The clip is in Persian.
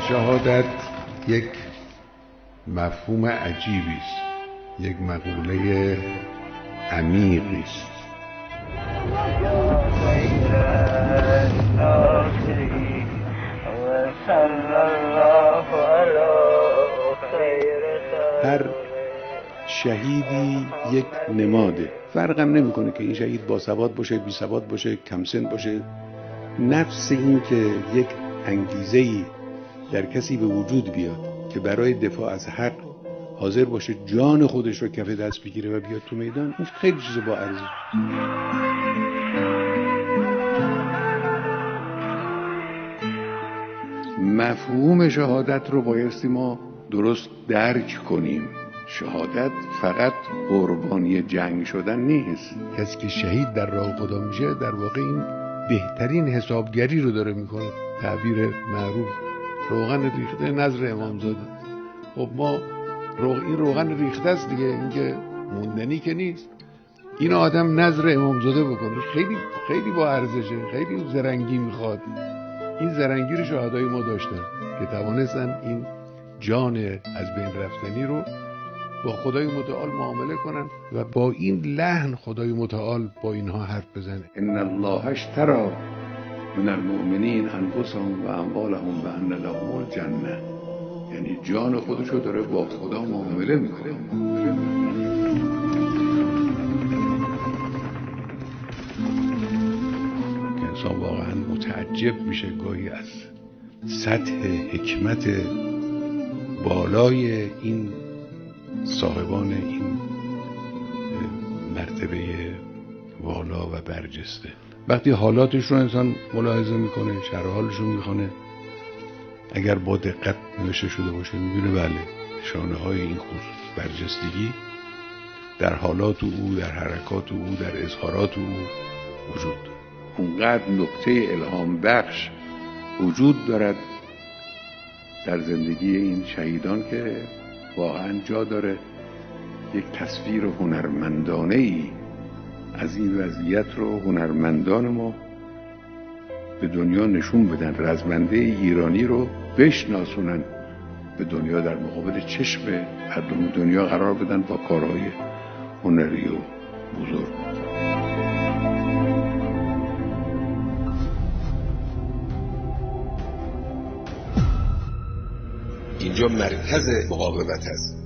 شهادت یک مفهوم عجیبی است، یک مقوله عمیقی است. هر شهیدی یک نماده، فرقم نمیکنه که این شهید باسواد باشه، بی سواد باشه، کم سن باشه. نفس این که یک انگیزه‌ای در کسی به وجود بیاد که برای دفاع از حق حاضر باشه جان خودش رو کف دست بگیره و بیاد تو میدان، این خیلی چیز با ارزش. مفهوم شهادت رو بایستی ما درست درک کنیم. شهادت فقط قربانی جنگ شدن نیست. کسی که شهید در راه خدا میشه در واقع این بهترین حسابگری رو داره میکنه. تعبیر معروف روغن ریخته نظر امامزاده. خب ما این روغن ریخته است دیگه، این که موندنی که نیست. این آدم نظر امامزاده بکنه خیلی خیلی با ارزشه، خیلی زرنگی میخواد. این زرنگی رو شهدای ما داشتن که توانستن این جان از بین رفتنی رو با خدای متعال معامله کنن و با این لحن خدای متعال با اینها حرف بزنه. ان الله اشتری من المؤمنین انفسهم و اموالهم و ان لهم الجنه. یعنی جان خودشو داره با خدا معامله میکنه. انسان واقعا متعجب میشه گاهی از سطح حکمت بالای این صاحبان این مرتبه والا و برجسته. وقتی حالاتش رو انسان ملاحظه میکنه، شرح حالش رو میخونه، اگر با دقت نوشته شده باشه میبینه بله شانه های این خصوص برجستگی در حالات او، در حرکات او، در اظهارات او وجود داره. اونقدر نقطه الهام بخش وجود دارد در زندگی این شهیدان که واقعا جا داره یک تصویر هنرمندانه ای از این وضعیت رو هنرمندان ما به دنیا نشون بدن، رزمنده ایرانی رو بشناسونن، به دنیا در مقابل چشم مردم دنیا قرار بدن با کارهای هنری و بزرگ. اینجا مرکز مقاومت هست.